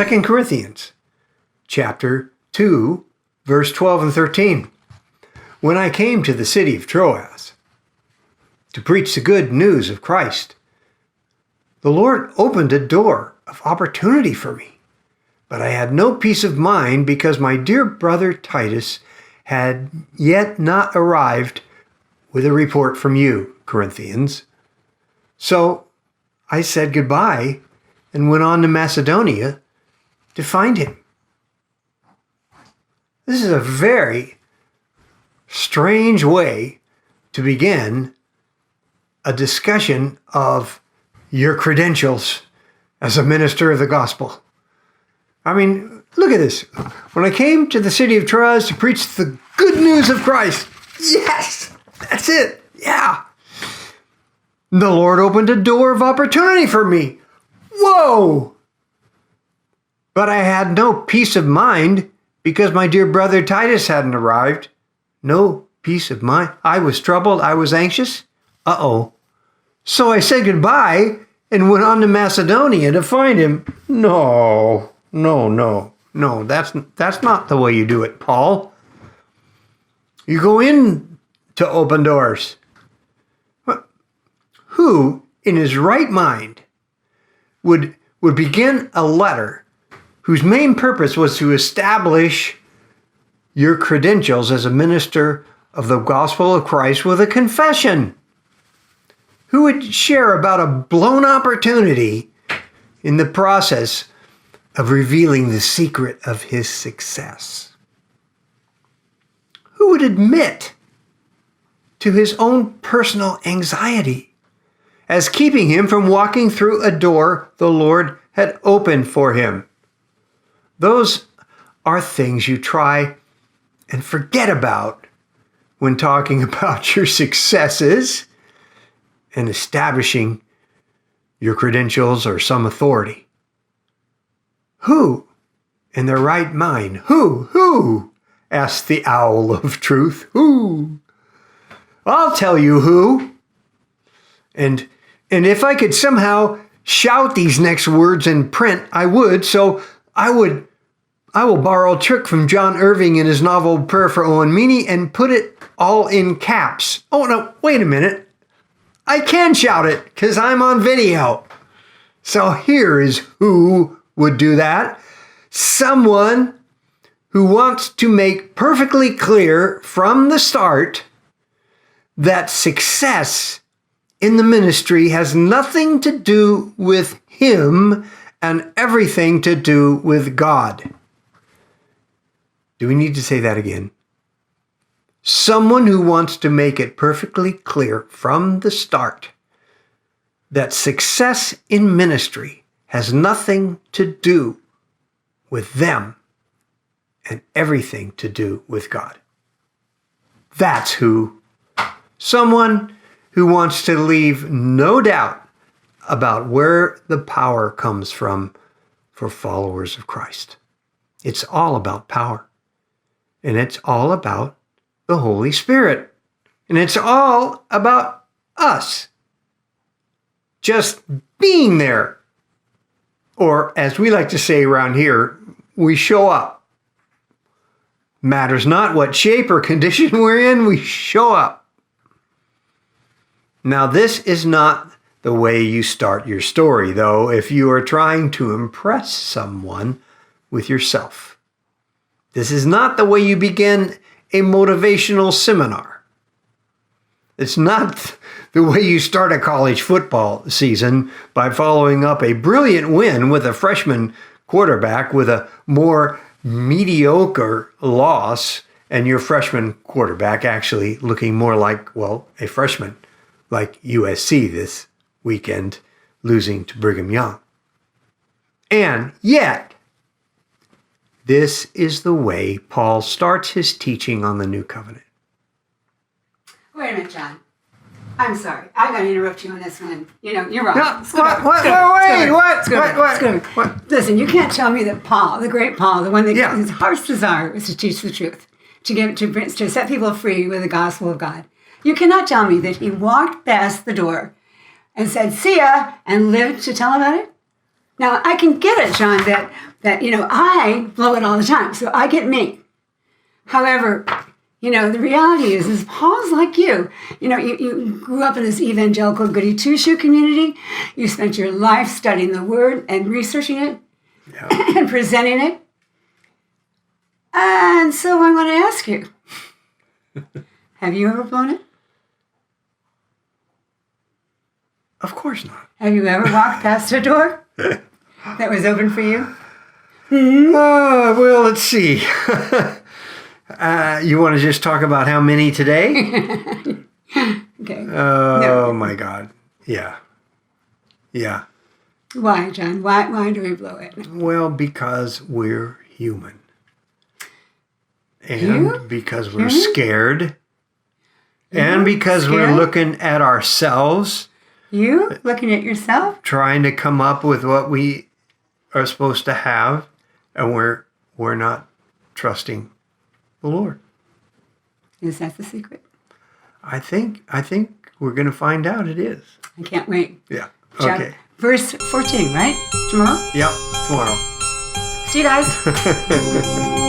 2 Corinthians chapter 2, verse 12 and 13. When I came to the city of Troas to preach the good news of Christ, the Lord opened a door of opportunity for me. But I had no peace of mind because my dear brother Titus had yet not arrived with a report from you, Corinthians. So I said goodbye and went on to Macedonia to find him. This is a very strange way to begin a discussion of your credentials as a minister of the gospel. I mean, look at this. When I came to the city of Troas to preach the good news of Christ. Yes, that's it. Yeah. The Lord opened a door of opportunity for me. Whoa. But I had no peace of mind because my dear brother Titus hadn't arrived. No peace of mind. I was troubled. I was anxious. Uh-oh. So I said goodbye and went on to Macedonia to find him. No, that's not the way you do it, Paul. You go in to open doors. Who in his right mind would begin a letter whose main purpose was to establish your credentials as a minister of the gospel of Christ with a confession? Who would share about a blown opportunity in the process of revealing the secret of his success? Who would admit to his own personal anxiety as keeping him from walking through a door the Lord had opened for him? Those are things you try and forget about when talking about your successes and establishing your credentials or some authority. Who in their right mind? Who? Asked the owl of truth. Who? I'll tell you who. And if I could somehow shout these next words in print, I would. So I will borrow a trick from John Irving in his novel Prayer for Owen Meany and put it all in caps. Oh, no, wait a minute. I can shout it because I'm on video. So here is who would do that. Someone who wants to make perfectly clear from the start that success in the ministry has nothing to do with him and everything to do with God. Do we need to say that again? Someone who wants to make it perfectly clear from the start that success in ministry has nothing to do with them and everything to do with God. That's who. Someone who wants to leave no doubt about where the power comes from for followers of Christ. It's all about power. And it's all about the Holy Spirit. And it's all about us just being there. Or as we like to say around here, we show up. Matters not what shape or condition we're in, we show up. Now, this is not the way you start your story, though, if you are trying to impress someone with yourself. This is not the way you begin a motivational seminar. It's not the way you start a college football season by following up a brilliant win with a freshman quarterback with a more mediocre loss, and your freshman quarterback actually looking more like, well, a freshman, like USC this weekend, losing to Brigham Young. And yet, this is the way Paul starts his teaching on the New Covenant. Wait a minute, John. I'm sorry. I'm going to interrupt you on this one. You know, you're wrong. No, what? Listen, you can't tell me that Paul, the great Paul, the one that his heart's desire was to teach the truth, to set people free with the gospel of God. You cannot tell me that he walked past the door and said, "See ya," and lived to tell about it. Now, I can get it, John, that that, I blow it all the time, so I get me. However, the reality is Paul's like you. You grew up in this evangelical goody two-shoe community. You spent your life studying the Word and researching it and presenting it. And so I want to ask you, have you ever blown it? Of course not. Have you ever walked past a door that was open for you? Well, let's see. You want to just talk about how many today? Okay. Oh, my God. Yeah. Yeah. Why, John? Why do we blow it? Well, because we're human. And because we're scared. And because we're looking at ourselves. You? Looking at yourself? Trying to come up with what we are supposed to have. And we're not trusting the Lord. Is that the secret? I think we're going to find out it is. I can't wait. Yeah. Okay. Verse 14, right? Tomorrow? Yep. Tomorrow. See you guys.